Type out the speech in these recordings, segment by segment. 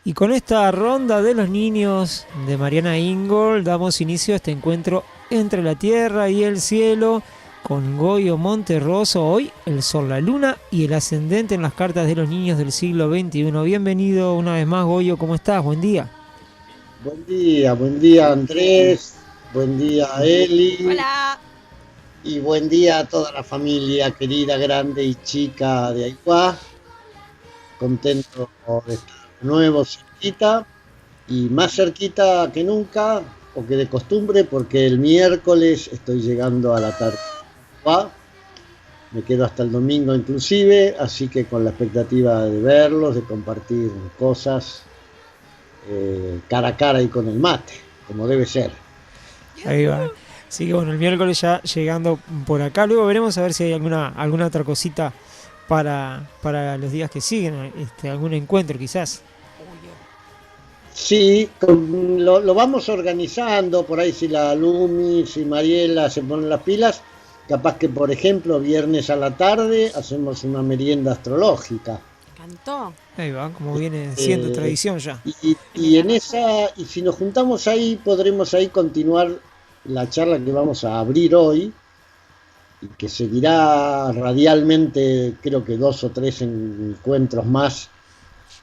Y con esta ronda de los niños de Mariana Ingold damos inicio a este encuentro entre la tierra y el cielo con Goyo Monterroso. Hoy el sol, la luna y el ascendente en las cartas de los niños del siglo XXI. Bienvenido una vez más, Goyo, ¿cómo estás? Buen día. Buen día Andrés, buen día Eli Hola. y buen día a toda la familia querida, grande y chica de Aiguá. Contento de estar de nuevo cerquita y más cerquita que nunca o que de costumbre porque el miércoles estoy llegando a la tarde. Me quedo hasta el domingo inclusive, así que con la expectativa de verlos, de compartir cosas cara a cara y con el mate, como debe ser. Ahí va. Así que bueno, el miércoles ya llegando por acá. Luego veremos a ver si hay alguna otra cosita para los días que siguen. Algún encuentro quizás. Sí, lo vamos organizando, por ahí si la Lumi, si Mariela se ponen las pilas, capaz que por ejemplo viernes a la tarde hacemos una merienda astrológica. Cantó. Ahí va, como viene siendo tradición ya. Y en esa, y si nos juntamos ahí, podremos ahí continuar la charla que vamos a abrir hoy y que seguirá radialmente, creo que 2 o 3 encuentros más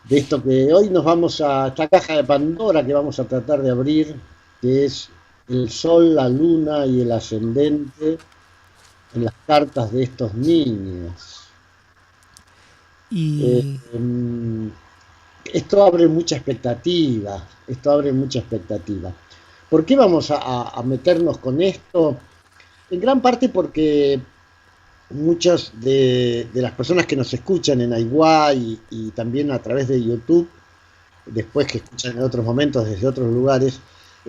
de esto que hoy nos vamos a esta caja de Pandora que vamos a tratar de abrir, que es el sol, la luna y el ascendente en las cartas de estos niños. Eh, Y em, esto abre mucha expectativa, esto abre mucha expectativa. ¿Por qué vamos a meternos con esto? En gran parte porque muchas de las personas que nos escuchan en Aiguá y también a través de YouTube, después que escuchan en otros momentos desde otros lugares,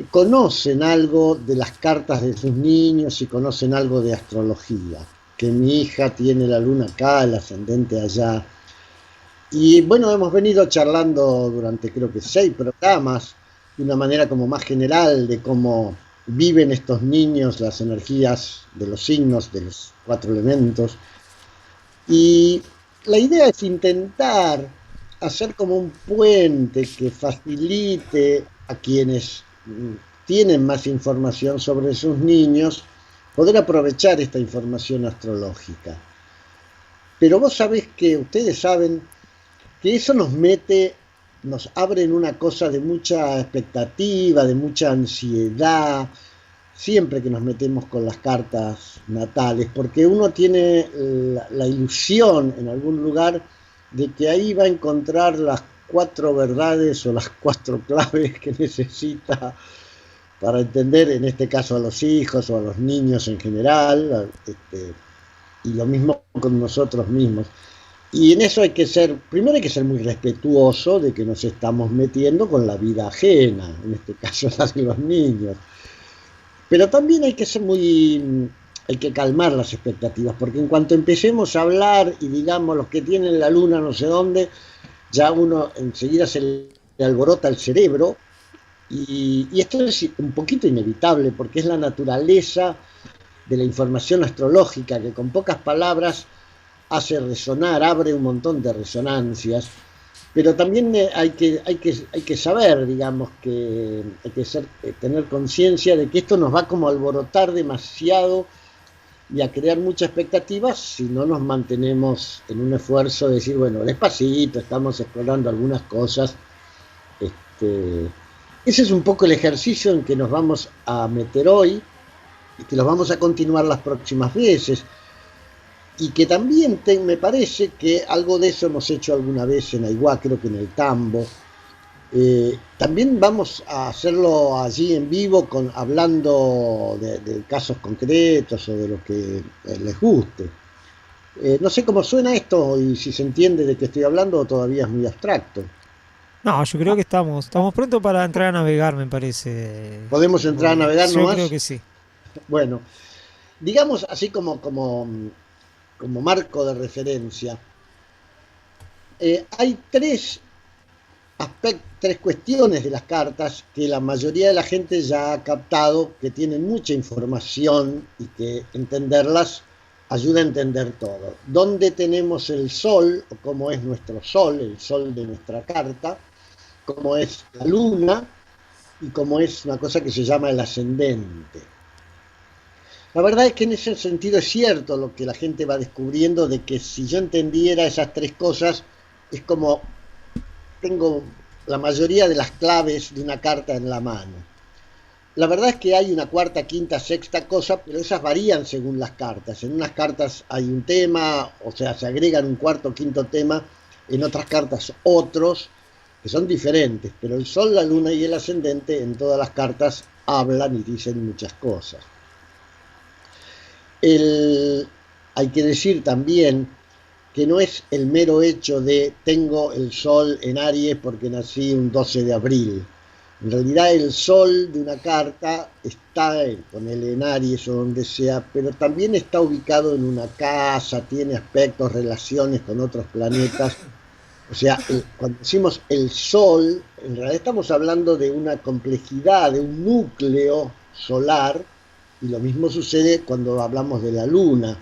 conocen algo de las cartas de sus niños y conocen algo de astrología, que mi hija tiene la luna acá, el ascendente allá. Y bueno, hemos venido charlando durante creo que 6 programas, de una manera como más general de cómo viven estos niños las energías de los signos, de los 4 elementos. Y la idea es intentar hacer como un puente que facilite a quienes tienen más información sobre sus niños poder aprovechar esta información astrológica. Pero vos sabés que ustedes saben que eso nos abre en una cosa de mucha expectativa, de mucha ansiedad, siempre que nos metemos con las cartas natales, porque uno tiene la ilusión en algún lugar de que ahí va a encontrar las 4 verdades o las 4 claves que necesita para entender, en este caso, a los hijos o a los niños en general, y lo mismo con nosotros mismos. Y en eso primero hay que ser muy respetuoso de que nos estamos metiendo con la vida ajena, en este caso la de los niños. Pero también hay que calmar las expectativas, porque en cuanto empecemos a hablar y digamos los que tienen la luna no sé dónde, ya uno enseguida se le alborota el cerebro, y esto es un poquito inevitable, porque es la naturaleza de la información astrológica, que con pocas palabras hace resonar, abre un montón de resonancias, pero también hay que saber, digamos, que hay que tener conciencia de que esto nos va como a alborotar demasiado y a crear mucha expectativa si no nos mantenemos en un esfuerzo de decir, bueno, despacito, estamos explorando algunas cosas. Ese es un poco el ejercicio en que nos vamos a meter hoy y que los vamos a continuar las próximas veces. Y que también me parece que algo de eso hemos hecho alguna vez en Aiguá, creo que en el Tambo. También vamos a hacerlo allí en vivo, hablando de casos concretos o de lo que les guste. No sé cómo suena esto y si se entiende de qué estoy hablando o todavía es muy abstracto. no, yo creo que estamos pronto para entrar a navegar, me parece. ¿Podemos entrar a navegar Yo creo nomás? que sí. Bueno, digamos así como marco de referencia. Hay tres cuestiones de las cartas que la mayoría de la gente ya ha captado, que tienen mucha información y que entenderlas ayuda a entender todo. ¿Dónde tenemos el sol o cómo es nuestro sol, el sol de nuestra carta? como es la luna y como es una cosa que se llama el ascendente. La verdad es que en ese sentido es cierto lo que la gente va descubriendo, de que si yo entendiera esas tres cosas, es como tengo la mayoría de las claves de una carta en la mano. La verdad es que hay una cuarta, quinta, sexta cosa, pero esas varían según las cartas. En unas cartas hay un tema, o sea, se agregan un cuarto o quinto tema, en otras cartas otros, que son diferentes, pero el sol, la luna y el ascendente en todas las cartas hablan y dicen muchas cosas. Hay que decir también que no es el mero hecho de tengo el sol en Aries porque nací un 12 de abril. En realidad el sol de una carta está, ponele en Aries o donde sea, pero también está ubicado en una casa, tiene aspectos, relaciones con otros planetas. O sea, cuando decimos el sol, en realidad estamos hablando de una complejidad, de un núcleo solar, y lo mismo sucede cuando hablamos de la luna.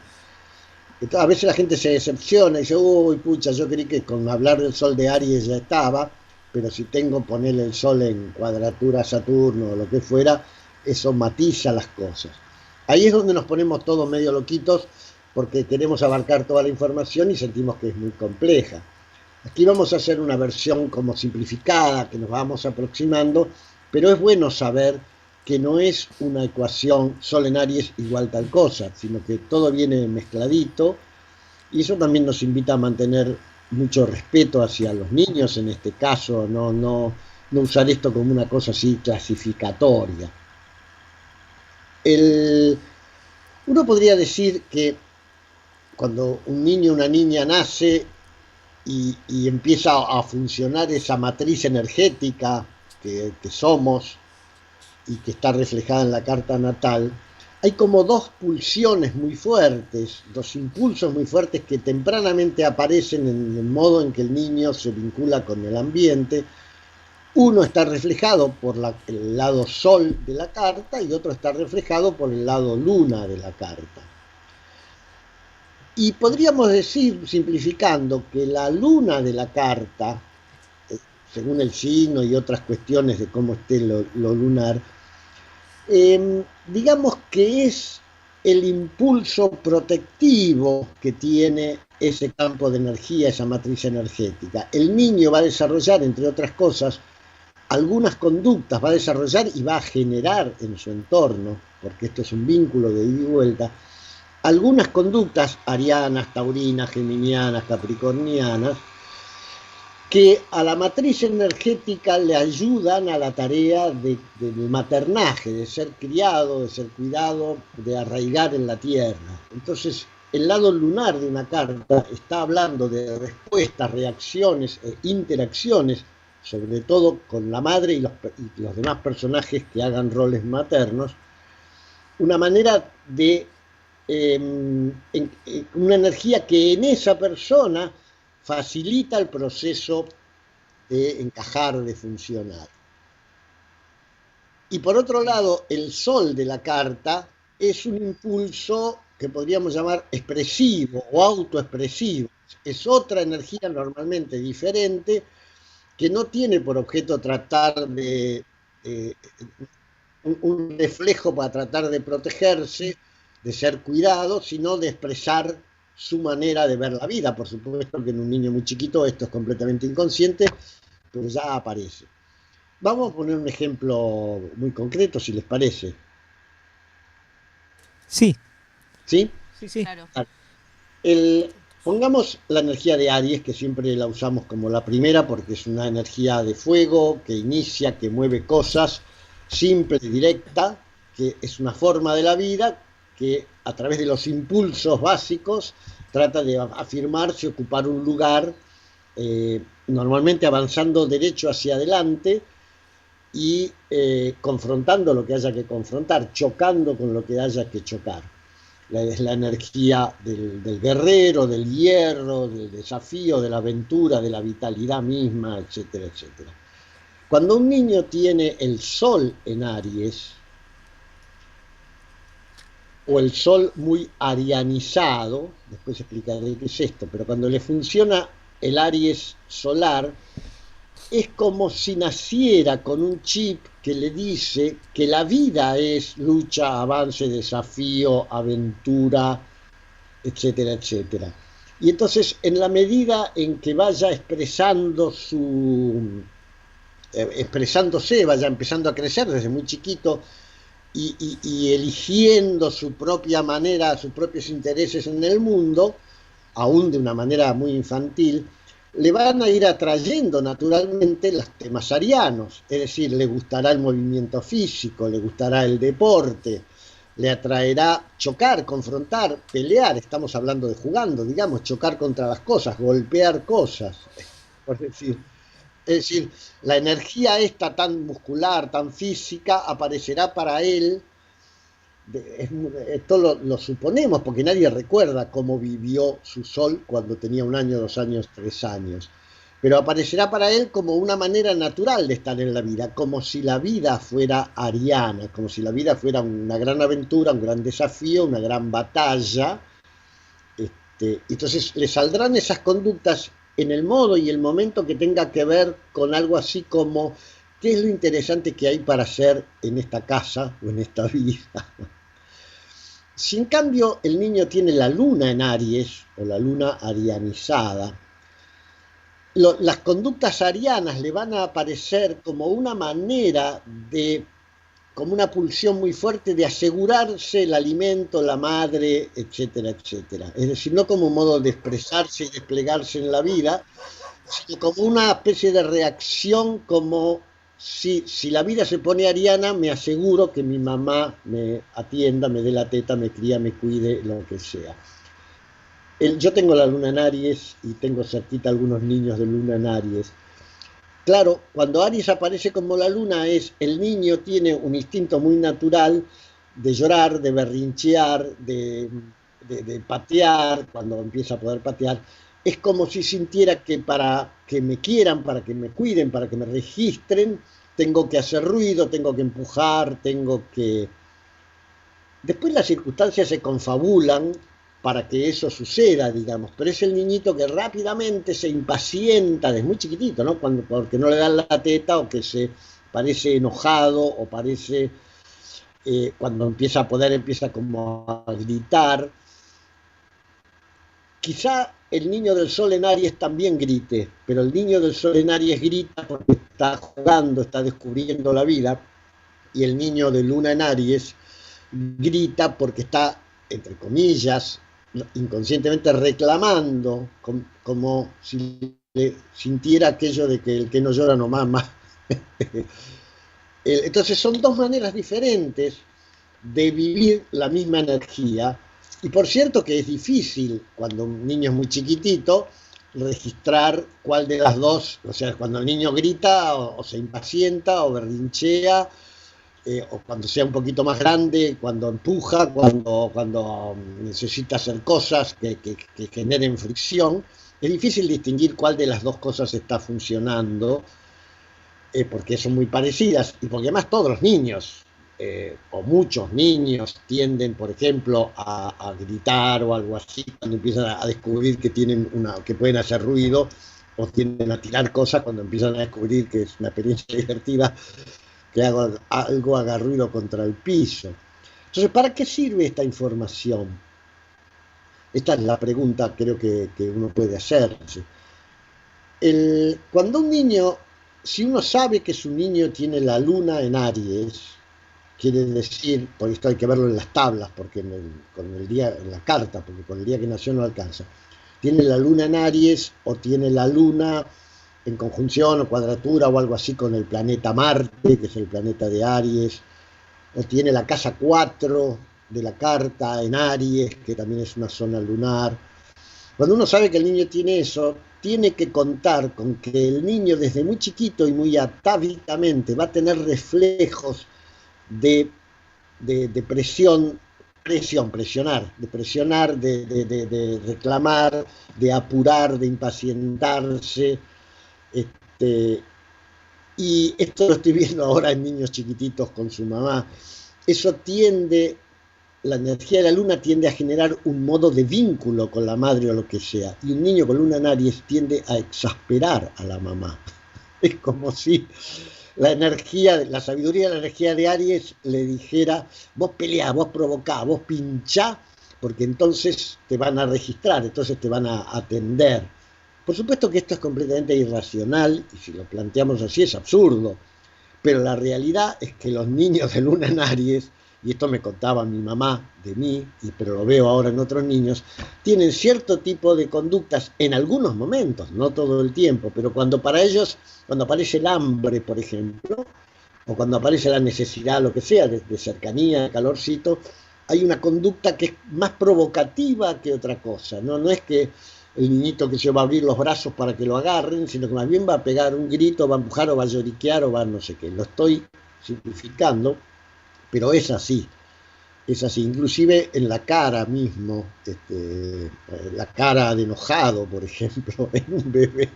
Entonces, a veces la gente se decepciona y dice, uy, pucha, yo creí que con hablar del sol de Aries ya estaba, pero si tengo ponerle el sol en cuadratura a Saturno o lo que fuera, eso matiza las cosas. Ahí es donde nos ponemos todos medio loquitos porque queremos abarcar toda la información y sentimos que es muy compleja. Aquí vamos a hacer una versión como simplificada, que nos vamos aproximando, pero es bueno saber que no es una ecuación sol en Aries igual tal cosa, sino que todo viene mezcladito, y eso también nos invita a mantener mucho respeto hacia los niños en este caso, no usar esto como una cosa así clasificatoria. Uno podría decir que cuando un niño o una niña nace y empieza a funcionar esa matriz energética que somos y que está reflejada en la carta natal, hay como dos pulsiones muy fuertes, dos impulsos muy fuertes que tempranamente aparecen en el modo en que el niño se vincula con el ambiente. Uno está reflejado por el lado sol de la carta y otro está reflejado por el lado luna de la carta. Y podríamos decir, simplificando, que la luna de la carta, según el signo y otras cuestiones de cómo esté lo lunar, digamos que es el impulso protectivo que tiene ese campo de energía, esa matriz energética. El niño va a desarrollar, entre otras cosas, algunas conductas, va a desarrollar y va a generar en su entorno, porque esto es un vínculo de ida y vuelta, algunas conductas arianas, taurinas, geminianas, capricornianas, que a la matriz energética le ayudan a la tarea del maternaje, de ser criado, de ser cuidado, de arraigar en la tierra. Entonces, el lado lunar de una carta está hablando de respuestas, reacciones e interacciones, sobre todo con la madre y los demás personajes que hagan roles maternos, una manera de una energía que en esa persona facilita el proceso de encajar, de funcionar. Y por otro lado, el sol de la carta es un impulso que podríamos llamar expresivo o autoexpresivo. Es otra energía normalmente diferente que no tiene por objeto tratar de un reflejo para tratar de protegerse, de ser cuidado, sino de expresar su manera de ver la vida. Por supuesto que en un niño muy chiquito esto es completamente inconsciente, pero ya aparece. Vamos a poner un ejemplo muy concreto, si les parece. Sí. ¿Sí? Sí. Claro. Pongamos la energía de Aries, que siempre la usamos como la primera, porque es una energía de fuego, que inicia, que mueve cosas, simple y directa, que es una forma de la vida, que a través de los impulsos básicos trata de afirmarse, ocupar un lugar, normalmente avanzando derecho hacia adelante y confrontando lo que haya que confrontar, chocando con lo que haya que chocar. Es la energía del guerrero, del hierro, del desafío, de la aventura, de la vitalidad misma, etcétera, etcétera. Cuando un niño tiene el sol en Aries, o el sol muy arianizado, después explicaré qué es esto, pero cuando le funciona el Aries solar, es como si naciera con un chip que le dice que la vida es lucha, avance, desafío, aventura, etcétera, etcétera. Y entonces, en la medida en que vaya expresándose, vaya empezando a crecer desde muy chiquito y eligiendo su propia manera, sus propios intereses en el mundo, aún de una manera muy infantil, le van a ir atrayendo naturalmente los temas arianos, es decir, le gustará el movimiento físico, le gustará el deporte, le atraerá chocar, confrontar, pelear, estamos hablando de jugando, digamos, chocar contra las cosas, golpear cosas, por decir. Es decir, la energía esta tan muscular, tan física, aparecerá para él. Esto lo suponemos porque nadie recuerda cómo vivió su sol cuando tenía 1 año, 2 años, 3 años. Pero aparecerá para él como una manera natural de estar en la vida, como si la vida fuera ariana, como si la vida fuera una gran aventura, un gran desafío, una gran batalla. Entonces le saldrán esas conductas en el modo y el momento que tenga que ver con algo así como qué es lo interesante que hay para hacer en esta casa o en esta vida. Si en cambio el niño tiene la luna en Aries o la luna arianizada, las conductas arianas le van a aparecer como una manera de, como una pulsión muy fuerte de asegurarse el alimento, la madre, etcétera, etcétera. Es decir, no como un modo de expresarse y desplegarse en la vida, sino como una especie de reacción, como si la vida se pone ariana, me aseguro que mi mamá me atienda, me dé la teta, me cría, me cuide, lo que sea. Yo tengo la luna en Aries y tengo cerquita algunos niños de luna en Aries. Claro, cuando Aries aparece como la luna, el niño tiene un instinto muy natural de llorar, de berrinchear, de patear, cuando empieza a poder patear. Es como si sintiera que para que me quieran, para que me cuiden, para que me registren, tengo que hacer ruido, tengo que empujar, tengo que... Después las circunstancias se confabulan para que eso suceda, digamos, pero es el niñito que rápidamente se impacienta desde muy chiquitito, ¿no? Porque no le dan la teta o que se parece enojado o parece, cuando empieza a poder, empieza como a gritar. Quizá el niño del sol en Aries también grite, pero el niño del sol en Aries grita porque está jugando, está descubriendo la vida, y el niño de luna en Aries grita porque está, entre comillas, inconscientemente reclamando, como si sintiera aquello de que el que no llora no mama. Entonces son dos maneras diferentes de vivir la misma energía, y por cierto que es difícil cuando un niño es muy chiquitito registrar cuál de las dos, o sea, cuando el niño grita o se impacienta o berrinchea, o cuando sea un poquito más grande, cuando empuja, cuando necesita hacer cosas que generen fricción. Es difícil distinguir cuál de las dos cosas está funcionando, porque son muy parecidas y porque además todos los niños, o muchos niños, tienden, por ejemplo, a gritar o algo así cuando empiezan a descubrir que que pueden hacer ruido, o tienden a tirar cosas cuando empiezan a descubrir que es una experiencia divertida que algo haga ruido contra el piso. Entonces, ¿para qué sirve esta información? Esta es la pregunta, creo que uno puede hacerse. Cuando un niño, si uno sabe que su niño tiene la luna en Aries, quiere decir, por esto hay que verlo en las tablas, porque con el día, en la carta, porque con el día que nació no alcanza, tiene la luna en Aries o tiene la luna en conjunción o cuadratura o algo así con el planeta Marte, que es el planeta de Aries, o tiene la casa 4 de la carta en Aries, que también es una zona lunar. Cuando uno sabe que el niño tiene eso, tiene que contar con que el niño desde muy chiquito y muy atávicamente va a tener reflejos de presionar, de reclamar, de apurar, de impacientarse. Y esto lo estoy viendo ahora en niños chiquititos con su mamá. Eso la energía de la luna tiende a generar un modo de vínculo con la madre o lo que sea. Y un niño con luna en Aries tiende a exasperar a la mamá. Es como si la energía, la sabiduría de la energía de Aries le dijera, vos peleá, vos provocá, vos pinchá, porque entonces te van a registrar, entonces te van a atender. Por supuesto que esto es completamente irracional, y si lo planteamos así es absurdo, pero la realidad es que los niños de luna en Aries, y esto me contaba mi mamá de mí, pero lo veo ahora en otros niños, tienen cierto tipo de conductas en algunos momentos, no todo el tiempo, pero cuando para ellos, cuando aparece el hambre, por ejemplo, o cuando aparece la necesidad, lo que sea, de cercanía, de calorcito, hay una conducta que es más provocativa que otra cosa, ¿no? No es que el niñito que se va a abrir los brazos para que lo agarren, sino que más bien va a pegar un grito, va a empujar o va a lloriquear o va a no sé qué. Lo estoy simplificando, pero es así, inclusive en la cara mismo, la cara de enojado, por ejemplo, en un bebé,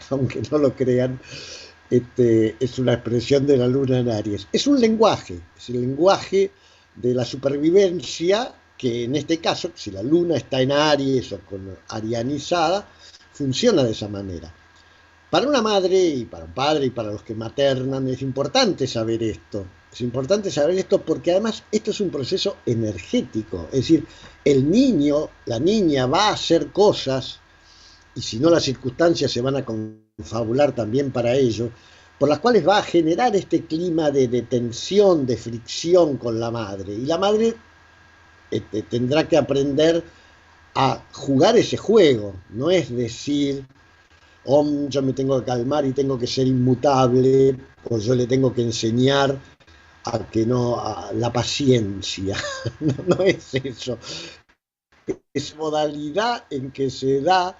aunque no lo crean, es una expresión de la luna en Aries. Es un lenguaje, es el lenguaje de la supervivencia, que en este caso, si la luna está en Aries o con arianizada, funciona de esa manera. Para una madre y para un padre y para los que maternan es importante saber esto. Es importante saber esto porque además esto es un proceso energético. Es decir, el niño, la niña va a hacer cosas, y si no las circunstancias se van a confabular también para ello, por las cuales va a generar este clima de tensión, de fricción con la madre. Y la madre tendrá que aprender a jugar ese juego. No es decir, oh, yo me tengo que calmar y tengo que ser inmutable, o yo le tengo que enseñar a que no, a la paciencia. No, no es eso. Es modalidad en que se da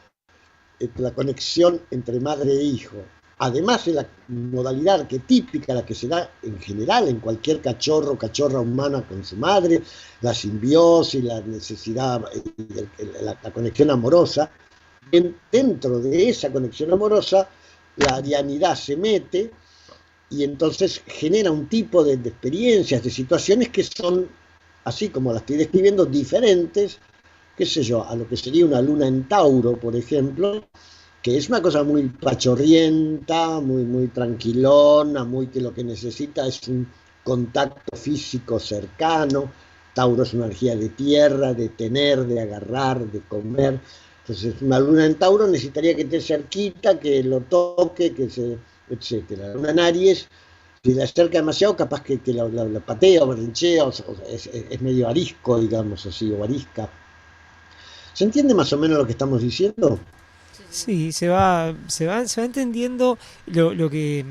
la conexión entre madre e hijo. Además de la modalidad arquetípica, la que se da en general en cualquier cachorro o cachorra humana con su madre, la simbiosis, la necesidad, la conexión amorosa. Dentro de esa conexión amorosa, la arianidad se mete y entonces genera un tipo de experiencias, de situaciones que son, así como las estoy describiendo, diferentes, qué sé yo, a lo que sería una luna en Tauro, por ejemplo, que es una cosa muy pachorrienta, muy tranquilona, muy que lo que necesita es un contacto físico cercano. Tauro es una energía de tierra, de tener, de agarrar, de comer. Entonces una luna en Tauro necesitaría que esté cerquita, que lo toque, etcétera. La luna en Aries, si la acerca demasiado, capaz que la patea o berrinchea, es medio arisco, digamos así, o arisca. ¿Se entiende más o menos lo que estamos diciendo? Sí, se va entendiendo lo que,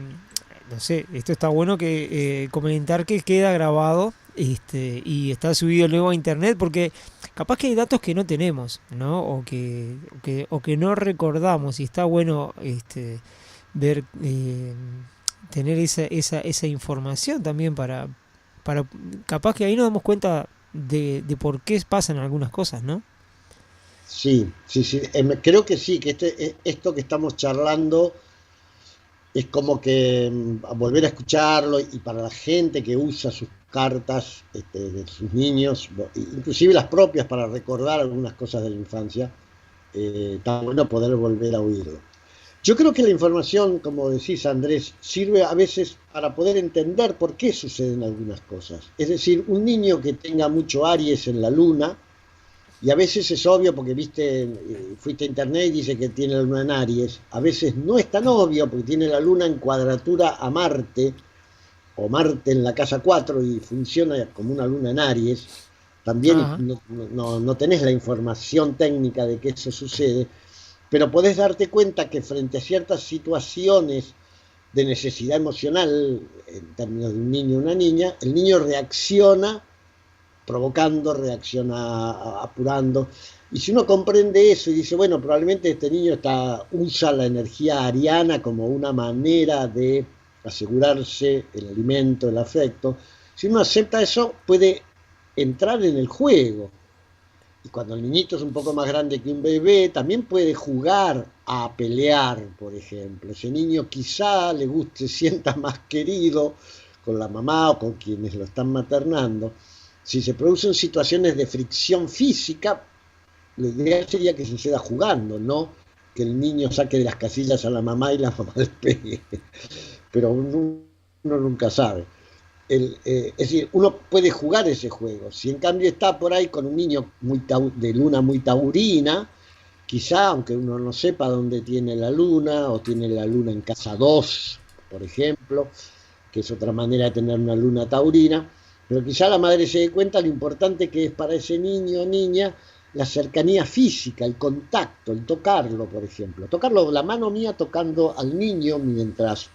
no sé, esto está bueno que comentar que queda grabado y está subido luego a internet porque capaz que hay datos que no tenemos, ¿no? O que no recordamos y está bueno ver, tener esa información también para, capaz que ahí nos damos cuenta de por qué pasan algunas cosas, ¿no? Sí, sí, sí. Creo que sí, que esto que estamos charlando es como que volver a escucharlo y para la gente que usa sus cartas de sus niños, inclusive las propias para recordar algunas cosas de la infancia, está bueno poder volver a oírlo. Yo creo que la información, como decís Andrés, sirve a veces para poder entender por qué suceden algunas cosas. Es decir, un niño que tenga mucho Aries en la luna, y a veces es obvio porque fuiste a internet y dice que tiene la luna en Aries. A veces no es tan obvio porque tiene la luna en cuadratura a Marte, o Marte en la casa 4 y funciona como una luna en Aries. También Ajá. no tenés la información técnica de que eso sucede, pero podés darte cuenta que frente a ciertas situaciones de necesidad emocional, en términos de un niño o una niña, el niño reacciona provocando, reacciona apurando. Y si uno comprende eso y dice, bueno, probablemente este niño usa la energía ariana como una manera de asegurarse el alimento, el afecto, si uno acepta eso, puede entrar en el juego. Y cuando el niñito es un poco más grande que un bebé, también puede jugar a pelear, por ejemplo. Ese niño quizá le guste, sienta más querido con la mamá o con quienes lo están maternando. Si se producen situaciones de fricción física, lo ideal sería que suceda jugando, no que el niño saque de las casillas a la mamá y la mamá le pegue, pero uno nunca sabe. Es decir, uno puede jugar ese juego. Si en cambio está por ahí con un niño de luna muy taurina, quizá, aunque uno no sepa dónde tiene la luna, o tiene la luna en casa 2, por ejemplo, que es otra manera de tener una luna taurina, pero quizá la madre se dé cuenta lo importante que es para ese niño o niña la cercanía física, el contacto, el tocarlo, por ejemplo. Tocarlo, la mano mía tocando al niño mientras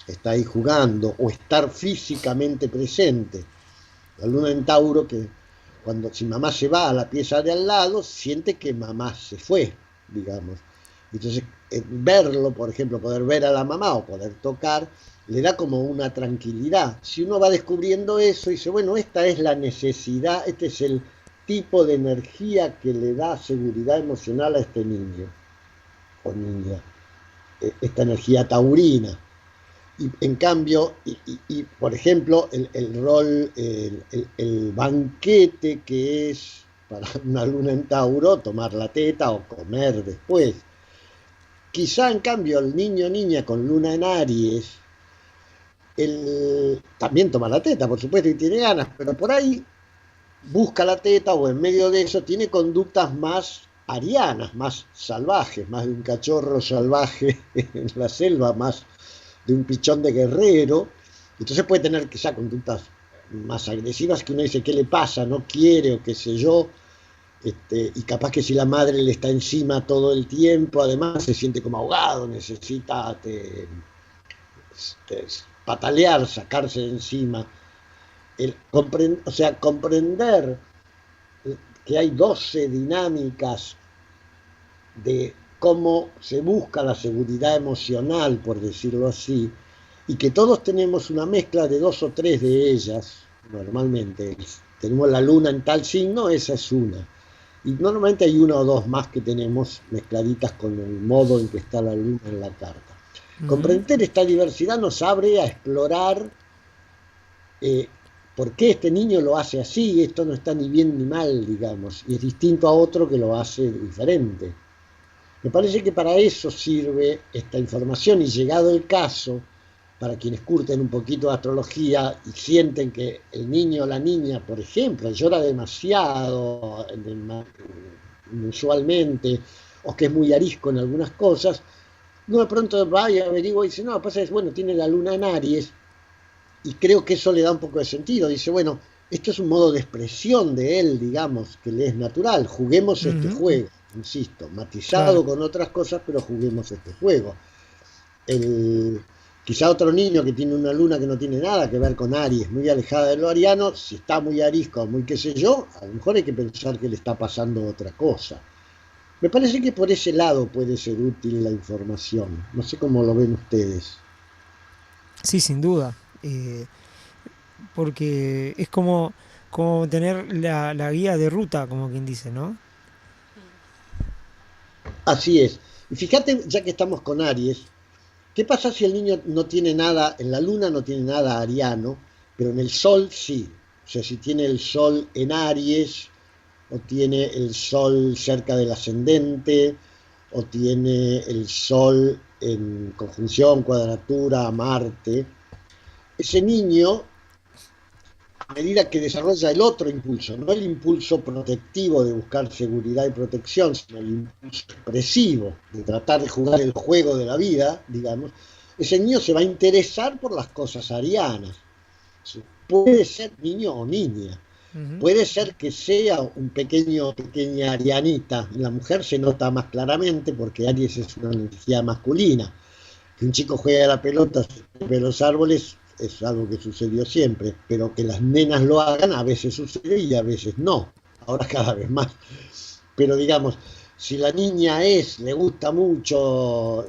está ahí jugando, o estar físicamente presente. La luna en Tauro, que si mamá se va a la pieza de al lado, siente que mamá se fue, digamos. Entonces, verlo, por ejemplo, poder ver a la mamá o poder tocar, le da como una tranquilidad. Si uno va descubriendo eso y dice, bueno, esta es la necesidad, este es el tipo de energía que le da seguridad emocional a este niño o niña, esta energía taurina. Y en cambio, por ejemplo, el rol, el banquete que es para una luna en Tauro, tomar la teta o comer después. Quizá en cambio el niño o niña con luna en Aries, también toma la teta, por supuesto, y tiene ganas, pero por ahí busca la teta o en medio de eso tiene conductas más arianas, más salvajes, más de un cachorro salvaje en la selva, más de un pichón de guerrero. Entonces puede tener quizá conductas más agresivas que uno dice, ¿qué le pasa? No quiere o qué sé yo. Y capaz que si la madre le está encima todo el tiempo, además se siente como ahogado, necesita patalear, sacarse de encima. Comprender que hay 12 dinámicas de cómo se busca la seguridad emocional, por decirlo así, y que todos tenemos una mezcla de 2 o 3 de ellas, normalmente. Tenemos la luna en tal signo, esa es una. Y normalmente hay 1 o 2 más que tenemos mezcladitas con el modo en que está la luna en la carta. Comprender esta diversidad nos abre a explorar por qué este niño lo hace así, esto no está ni bien ni mal, digamos, y es distinto a otro que lo hace diferente. Me parece que para eso sirve esta información, y llegado el caso, para quienes curten un poquito de astrología y sienten que el niño o la niña, por ejemplo, llora demasiado usualmente, o que es muy arisco en algunas cosas, uno de pronto va y averigua y dice, no, pasa es, bueno, tiene la luna en Aries, y creo que eso le da un poco de sentido. Dice, bueno, esto es un modo de expresión de él, digamos, que le es natural, juguemos este juego. Insisto, matizado con otras cosas, pero juguemos este juego. Quizá otro niño que tiene una luna que no tiene nada que ver con Aries, muy alejada de lo ariano, si está muy arisco, muy qué sé yo, a lo mejor hay que pensar que le está pasando otra cosa. Me parece que por ese lado puede ser útil la información. No sé cómo lo ven ustedes. Sí, sin duda. Porque es como tener la guía de ruta, como quien dice, ¿no? Así es. Y fíjate, ya que estamos con Aries, ¿qué pasa si el niño no tiene nada, en la luna no tiene nada ariano, pero en el sol sí? O sea, si tiene el sol en Aries, o tiene el sol cerca del ascendente, o tiene el sol en conjunción, cuadratura a Marte, ese niño, a medida que desarrolla el otro impulso, no el impulso protectivo de buscar seguridad y protección, sino el impulso expresivo de tratar de jugar el juego de la vida, digamos, ese niño se va a interesar por las cosas arianas. Puede ser niño o niña. Puede ser que sea un pequeña arianita. En la mujer se nota más claramente porque Aries es una energía masculina. Que un chico juegue a la pelota sobre los árboles es algo que sucedió siempre, pero que las nenas lo hagan a veces sucede y a veces no, ahora cada vez más. Pero digamos, si la niña le gusta mucho,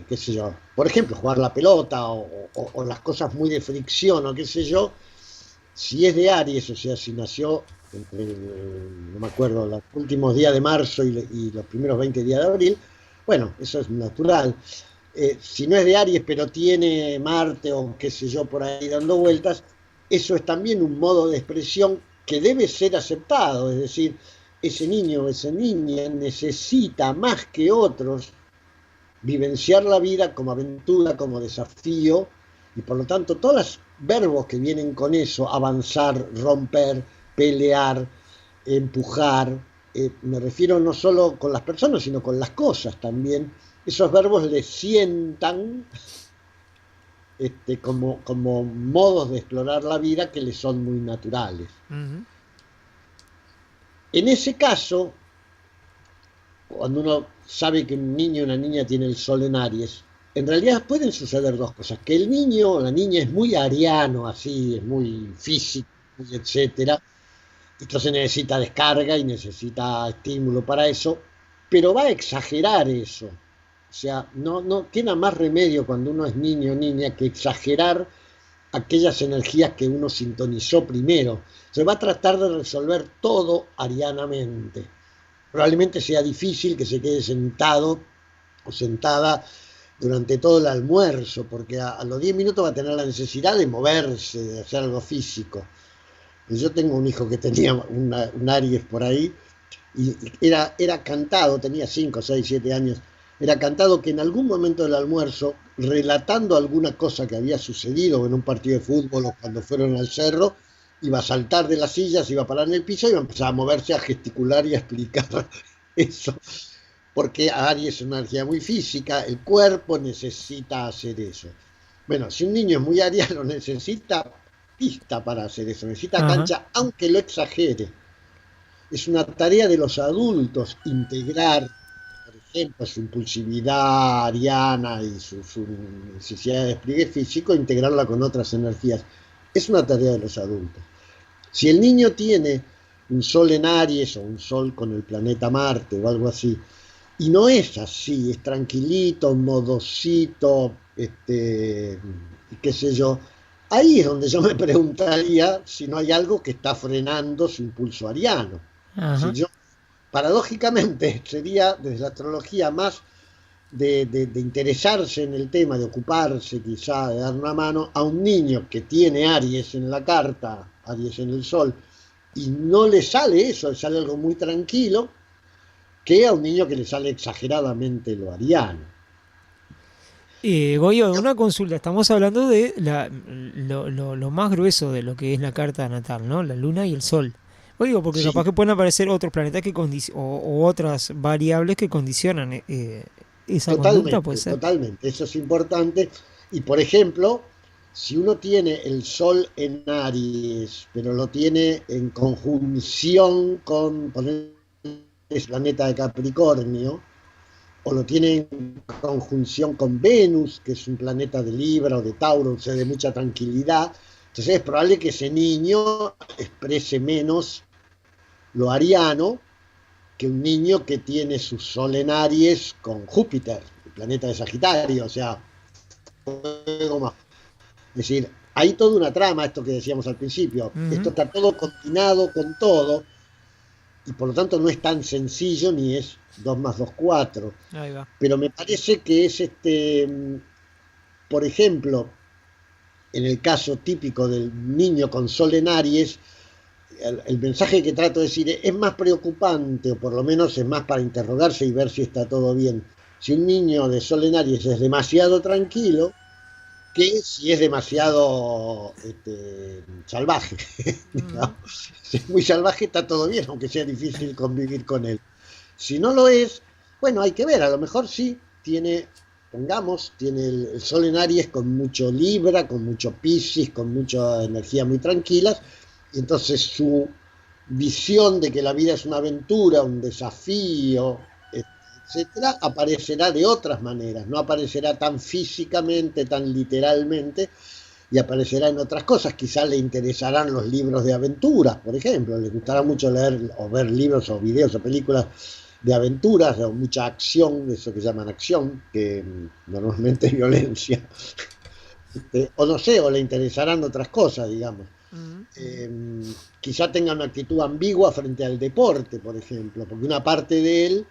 qué sé yo, por ejemplo, jugar la pelota o las cosas muy de fricción o qué sé yo, si es de Aries, o sea, si nació entre, no me acuerdo, los últimos días de marzo y los primeros 20 días de abril, bueno, eso es natural. Si no es de Aries, pero tiene Marte o qué sé yo por ahí dando vueltas, eso es también un modo de expresión que debe ser aceptado. Es decir, ese niño o esa niña necesita más que otros vivenciar la vida como aventura, como desafío, y por lo tanto todos los verbos que vienen con eso, avanzar, romper, pelear, empujar, me refiero no solo con las personas, sino con las cosas también, esos verbos le sientan como modos de explorar la vida que le son muy naturales. Ujú. En ese caso, cuando uno sabe que un niño o una niña tiene el sol en Aries, en realidad pueden suceder dos cosas, que el niño o la niña es muy ariano, así, es muy físico, muy etcétera, entonces necesita descarga y necesita estímulo para eso, pero va a exagerar eso. O sea, no queda más remedio cuando uno es niño o niña que exagerar aquellas energías que uno sintonizó primero. Se va a tratar de resolver todo arianamente. Probablemente sea difícil que se quede sentado o sentada durante todo el almuerzo, porque a los 10 minutos va a tener la necesidad de moverse, de hacer algo físico. Yo tengo un hijo que tenía un Aries por ahí, y era cantado, tenía 5, 6, 7 años, era cantado que en algún momento del almuerzo, relatando alguna cosa que había sucedido en un partido de fútbol o cuando fueron al cerro, iba a saltar de las sillas, iba a parar en el piso y iba a empezar a moverse, a gesticular y a explicar eso. Porque Aries es una energía muy física, el cuerpo necesita hacer eso. Bueno, si un niño es muy ariano, necesita pista para hacer eso, necesita Ajá. cancha, aunque lo exagere. Es una tarea de los adultos integrar, por ejemplo, su impulsividad ariana y su necesidad de despliegue físico, integrarla con otras energías. Es una tarea de los adultos. Si el niño tiene un sol en Aries o un sol con el planeta Marte o algo así, y no es así, es tranquilito, modosito, qué sé yo, ahí es donde yo me preguntaría si no hay algo que está frenando su impulso ariano. Si Ajá. yo, paradójicamente, sería desde la astrología más de interesarse en el tema, de ocuparse quizá, de dar una mano a un niño que tiene Aries en la carta, Aries en el sol, y no le sale eso, le sale algo muy tranquilo, que a un niño que le sale exageradamente lo ariano. Goyo, una consulta. Estamos hablando de lo más grueso de lo que es la carta natal, ¿no? La luna y el sol. Oigo, porque capaz Sí, que pueden aparecer otros planetas o otras variables que condicionan esa conducta, puede totalmente, ser. totalmente, eso es importante. Y por ejemplo, si uno tiene el Sol en Aries, pero lo tiene en conjunción con el planeta de Capricornio, o lo tiene en conjunción con Venus, que es un planeta de Libra o de Tauro, o sea, de mucha tranquilidad, entonces es probable que ese niño exprese menos lo ariano que un niño que tiene su sol en Aries con Júpiter, el planeta de Sagitario, o sea, es decir, hay toda una trama, esto que decíamos al principio, esto Ujú. está todo combinado con todo, y por lo tanto no es tan sencillo ni es 2 más 2 4, Ahí va. pero me parece que es por ejemplo, en el caso típico del niño con sol en Aries, el mensaje que trato de decir es más preocupante, o por lo menos es más para interrogarse y ver si está todo bien. Si un niño de Sol en Aries es demasiado tranquilo, que si es demasiado salvaje. Ujú. Digamos. Si es muy salvaje está todo bien, aunque sea difícil convivir con él. Si no lo es, bueno, hay que ver, a lo mejor sí tiene, pongamos, tiene el Sol en Aries con mucho Libra, con mucho Piscis, con mucha energía muy tranquilas, y entonces su visión de que la vida es una aventura, un desafío, etcétera, aparecerá de otras maneras, no aparecerá tan físicamente, tan literalmente, y aparecerá en otras cosas. Quizás le interesarán los libros de aventuras, por ejemplo, le gustará mucho leer o ver libros o videos o películas de aventuras o mucha acción, eso que llaman acción, que normalmente es violencia, o no sé, o le interesarán otras cosas, digamos. Ujú. Ujú. Eh, Quizá tenga una actitud ambigua frente al deporte, por ejemplo, porque una parte de él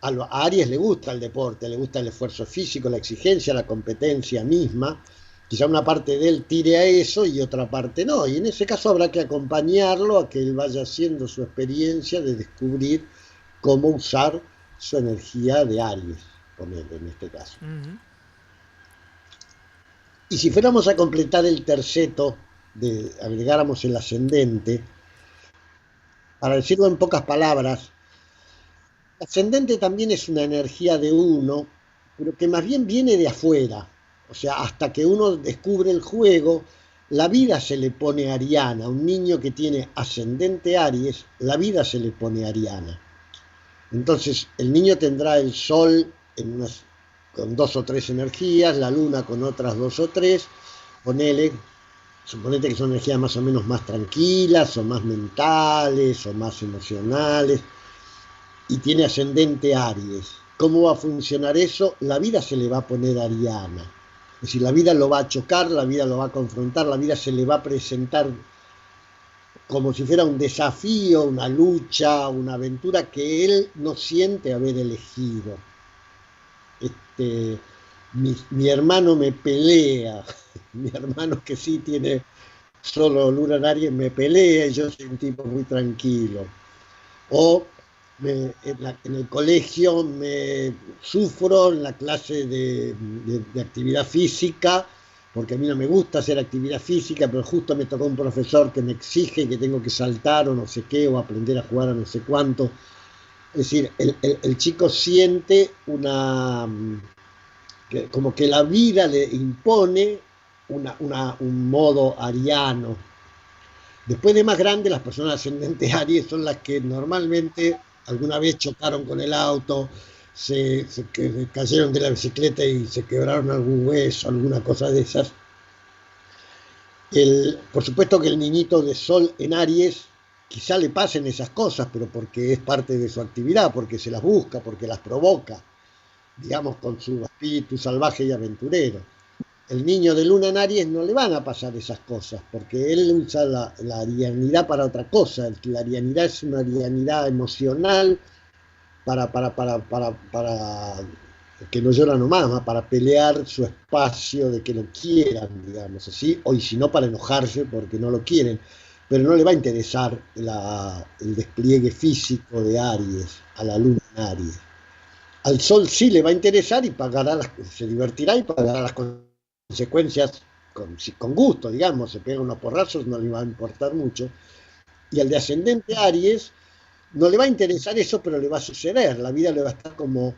a Aries le gusta el deporte, le gusta el esfuerzo físico, la exigencia, la competencia misma. Quizá una parte de él tire a eso y otra parte no. Y en ese caso habrá que acompañarlo a que él vaya haciendo su experiencia de descubrir cómo usar su energía de Aries. ponele en este caso. Ujú. Y si fuéramos a completar el terceto, agregáramos el ascendente, para decirlo en pocas palabras, el ascendente también es una energía de uno, pero que más bien viene de afuera. O sea, hasta que uno descubre el juego, la vida se le pone ariana. A un niño que tiene ascendente Aries, la vida se le pone ariana. Entonces, el niño tendrá el sol con dos o tres energías, la luna con otras dos o tres. Ponele, suponete que son energías más o menos más tranquilas, o más mentales, o más emocionales, y tiene ascendente Aries. ¿Cómo va a funcionar eso? La vida se le va a poner ariana. Es decir, la vida lo va a chocar, la vida lo va a confrontar, la vida se le va a presentar como si fuera un desafío, una lucha, una aventura que él no siente haber elegido. Mi hermano me pelea, mi hermano que sí tiene solo luna en Aries me pelea y yo soy un tipo muy tranquilo. O en el colegio me sufro en la clase de actividad física, porque a mí no me gusta hacer actividad física, pero justo me tocó un profesor que me exige que tengo que saltar o no sé qué, o aprender a jugar a no sé cuánto. Es decir, el chico siente como que la vida le impone un modo ariano. Después de más grande, las personas ascendentes Aries son las que normalmente alguna vez chocaron con el auto, se cayeron de la bicicleta y se quebraron algún hueso, alguna cosa de esas. Por supuesto que el niñito de Sol en Aries quizá le pasen esas cosas, pero porque es parte de su actividad, porque se las busca, porque las provoca, digamos, con su espíritu salvaje y aventurero. El niño de luna en Aries no le van a pasar esas cosas, porque él usa la arianidad para otra cosa. La arianidad es una arianidad emocional para que no llora nomás, para pelear su espacio de que lo quieran, digamos así, o y si no para enojarse porque no lo quieren. Pero no le va a interesar el despliegue físico de Aries, a la luna en Aries. Al Sol sí le va a interesar y se divertirá y pagará las consecuencias con gusto, digamos, se pega unos porrazos, no le va a importar mucho. Y al de ascendente Aries no le va a interesar eso, pero le va a suceder. La vida le va a estar como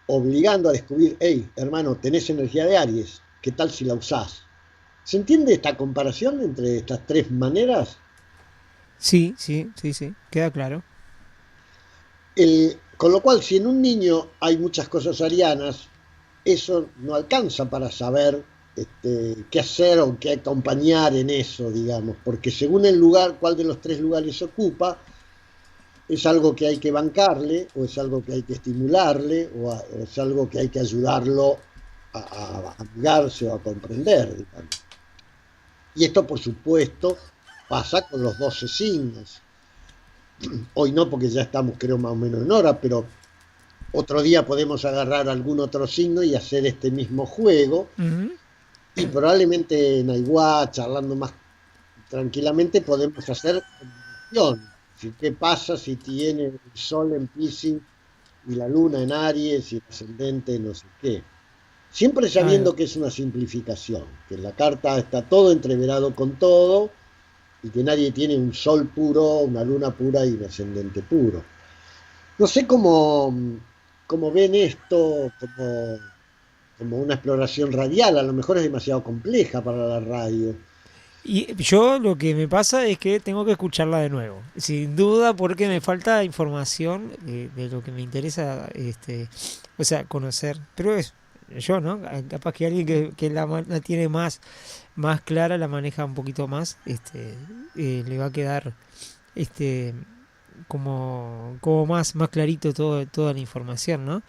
obligando a descubrir, hey, hermano, tenés energía de Aries, ¿qué tal si la usás? ¿Se entiende esta comparación entre estas tres maneras? Sí, sí, sí, sí, queda claro. Con lo cual, si en un niño hay muchas cosas arianas, eso no alcanza para saber qué hacer o qué acompañar en eso, digamos, porque según el lugar, cuál de los tres lugares ocupa, es algo que hay que bancarle, o es algo que hay que estimularle, o es algo que hay que ayudarlo a amigarse o a comprender, digamos. Y esto, por supuesto, pasa con los 12 signos. Hoy no, porque ya estamos, creo, más o menos en hora, pero otro día podemos agarrar algún otro signo y hacer este mismo juego. Ujú. Y probablemente en Aiguá, charlando más tranquilamente, podemos hacer combinación. ¿Qué pasa si tiene el Sol en Piscis y la Luna en Aries y el ascendente no sé qué? Siempre Ahí va. sabiendo que es una simplificación, que en la carta está todo entreverado con todo y que nadie tiene un Sol puro, una Luna pura y un ascendente puro. No sé cómo ven esto como una exploración radial, a lo mejor es demasiado compleja para la radio. Y yo lo que me pasa es que tengo que escucharla de nuevo, sin duda, porque me falta información de lo que me interesa, o sea, conocer. Pero es yo, ¿no? Capaz que alguien que la tiene más clara, la maneja un poquito más, le va a quedar, este, como más clarito toda la información, ¿no?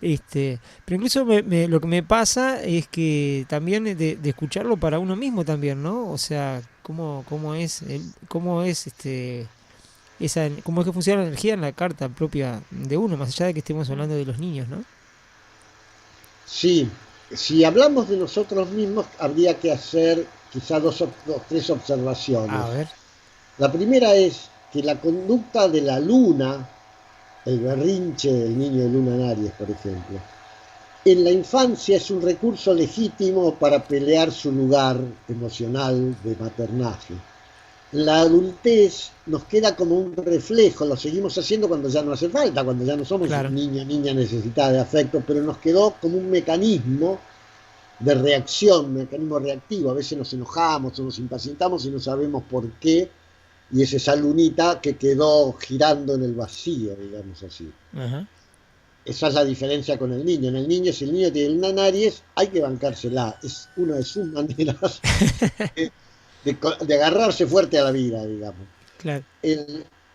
Pero incluso lo que me pasa es que también de escucharlo para uno mismo también, ¿no? O sea, cómo es cómo es que funciona la energía en la carta propia de uno, más allá de que estemos hablando de los niños, ¿no? Sí, si hablamos de nosotros mismos, habría que hacer quizá tres A observaciones. ver. La primera es que la conducta de la luna, el berrinche del niño de luna en Aries, por ejemplo, en la infancia es un recurso legítimo para pelear su lugar emocional de maternaje. En la adultez nos queda como un reflejo, lo seguimos haciendo cuando ya no hace falta, cuando ya no somos Claro. un niño, niña necesitada de afecto, pero nos quedó como un mecanismo de reacción, mecanismo reactivo. A veces nos enojamos o nos impacientamos y no sabemos por qué, y es esa lunita que quedó girando en el vacío, digamos así. Ajá. Esa es la diferencia con el niño. En el niño, si el niño tiene una nariz, hay que bancársela. Es una de sus maneras de agarrarse fuerte a la vida, digamos. Claro.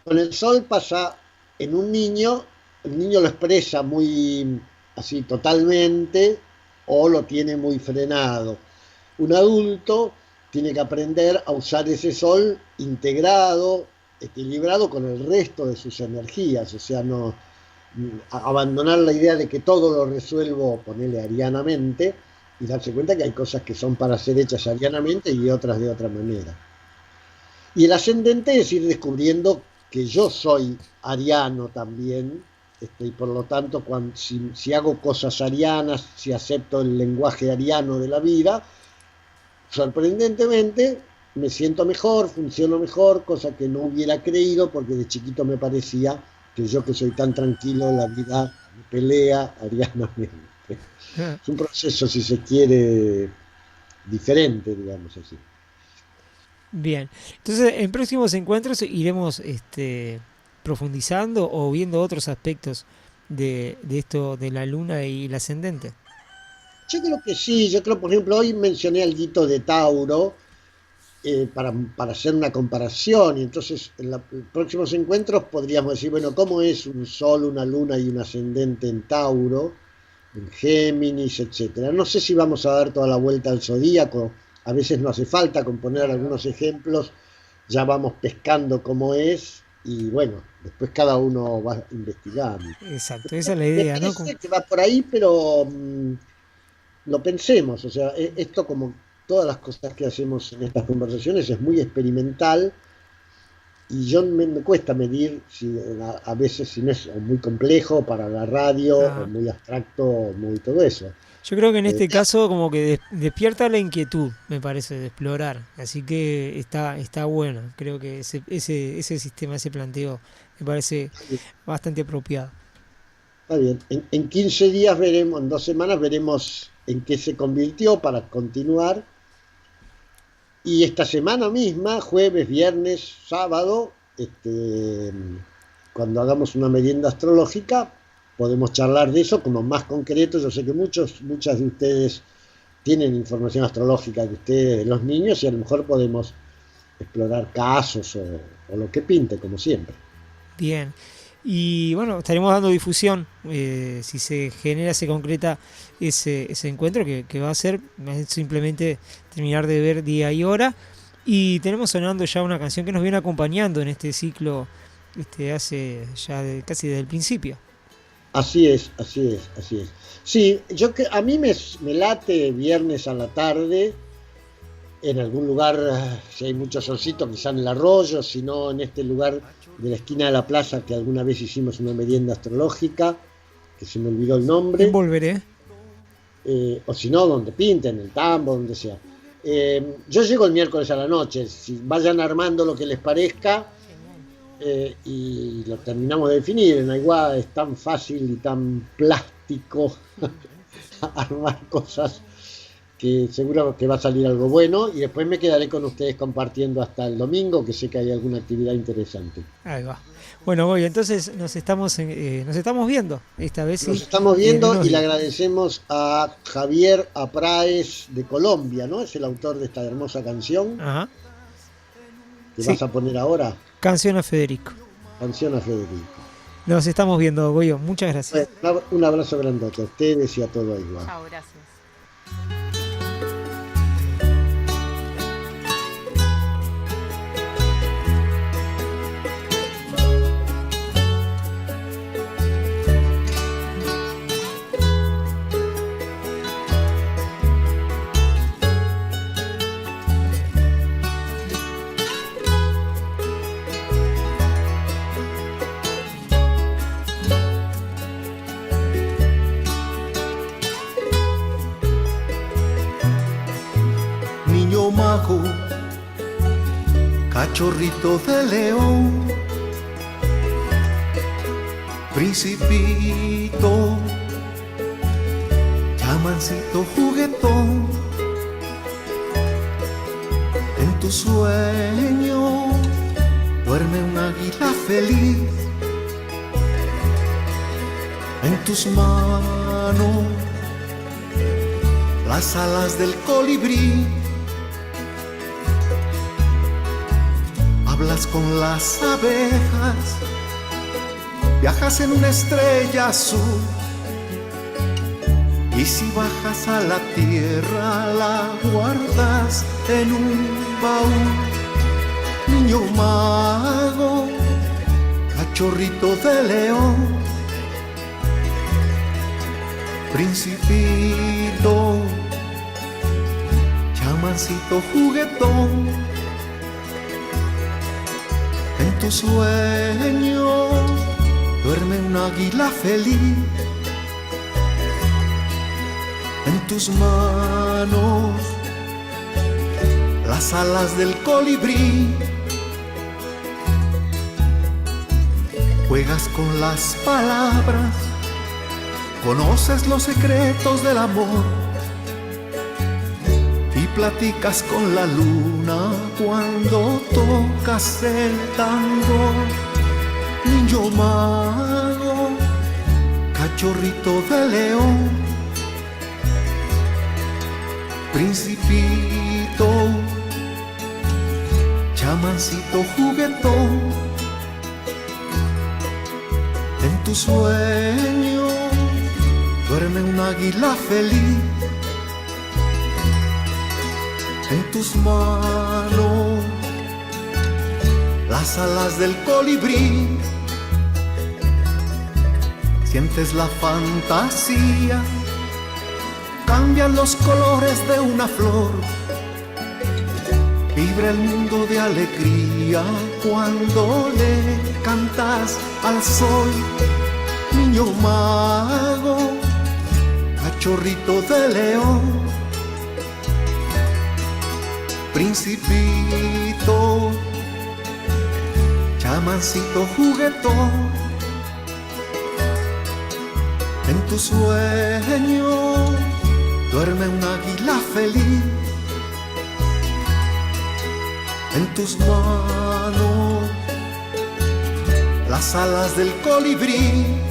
Con el sol pasa en un niño, el niño lo expresa muy así totalmente o lo tiene muy frenado. Un adulto tiene que aprender a usar ese sol integrado, equilibrado con el resto de sus energías, o sea, no abandonar la idea de que todo lo resuelvo, ponerle arianamente, y darse cuenta que hay cosas que son para ser hechas arianamente y otras de otra manera. Y el ascendente es ir descubriendo que yo soy ariano también, y por lo tanto, si hago cosas arianas, si acepto el lenguaje ariano de la vida, sorprendentemente me siento mejor, funciono mejor, cosa que no hubiera creído porque de chiquito me parecía que yo, que soy tan tranquilo, la vida me pelea arianamente. Es un proceso, si se quiere, diferente, digamos así. Bien. Entonces, en próximos encuentros iremos profundizando o viendo otros aspectos de esto de la luna y el ascendente. Yo creo que sí, yo creo, por ejemplo, hoy mencioné algo de Tauro, para hacer una comparación, y entonces en los próximos encuentros podríamos decir, bueno, ¿cómo es un sol, una luna y un ascendente en Tauro, en Géminis, etcétera? No sé si vamos a dar toda la vuelta al zodíaco, a veces no hace falta, con poner algunos ejemplos ya vamos pescando cómo es, y bueno, después cada uno va investigando. Exacto, esa es la Me idea, ¿no? parece que va por ahí, pero lo pensemos, o sea, esto, como todas las cosas que hacemos en estas conversaciones, es muy experimental, y yo me cuesta medir si a veces, si no es o muy complejo para la radio, o Ah, muy abstracto, o muy todo eso. yo creo que en Eh, este caso como que despierta la inquietud, me parece, de explorar. Así que está bueno. Creo que ese sistema, ese planteo, me parece bastante apropiado. Está bien, en 15 días veremos, en 2 semanas veremos en qué se convirtió para continuar. Y esta semana misma, jueves, viernes, sábado, cuando hagamos una merienda astrológica, podemos charlar de eso como más concreto. Yo sé que muchas de ustedes tienen información astrológica de ustedes, de los niños, y a lo mejor podemos explorar casos o lo que pinte, como siempre. Bien. Y bueno, estaremos dando difusión si se genera, se concreta ese encuentro que va a ser simplemente terminar de ver día y hora. Y tenemos sonando ya una canción que nos viene acompañando en este ciclo hace ya casi desde el principio. Así es, así es, así es. Sí, a mí me late viernes a la tarde, en algún lugar, si hay mucho solcito, quizá en el arroyo, si no en este lugar de la esquina de la plaza que alguna vez hicimos una merienda astrológica, que se me olvidó el nombre, Volveré. o si no, donde pinten, el tambo, donde sea. Yo llego el miércoles a la noche, si vayan armando lo que les parezca, y lo terminamos de definir. En Aiguá es tan fácil y tan plástico armar cosas, que seguro que va a salir algo bueno, y después me quedaré con ustedes compartiendo hasta el domingo, que sé que hay alguna actividad interesante. Ahí va. Bueno, voy, entonces nos estamos viendo esta vez, Nos sí, estamos en viendo, unos y le días. agradecemos a Javier Apraez de Colombia, ¿no? Es el autor de esta hermosa canción Ajá. que Sí, vas a poner ahora, canción a Federico. canción a Federico. Nos estamos viendo, Goyo. Muchas gracias. Bueno, un abrazo grandote a ustedes y a todo Aiguá. Chao, gracias. mago, cachorrito de león, principito, chamancito juguetón. En tu sueño duerme un águila feliz, en tus manos las alas del colibrí. Hablas con las abejas, viajas en una estrella azul, y si bajas a la tierra la guardas en un baúl. Niño mago, cachorrito de león, principito, chamancito juguetón. En tu sueño duerme un águila feliz, en tus manos las alas del colibrí. Juegas con las palabras, conoces los secretos del amor y platicas con la luna cuando tocas el tambor. Niño mago, cachorrito de león, principito, chamancito juguetón. En tu sueño duerme un águila feliz, en tus manos las alas del colibrí. Sientes la fantasía, cambian los colores de una flor, vibra el mundo de alegría cuando le cantas al sol. Niño mago, cachorrito de león, principito, chamancito juguetón. En tu sueño duerme un águila feliz, en tus manos las alas del colibrí.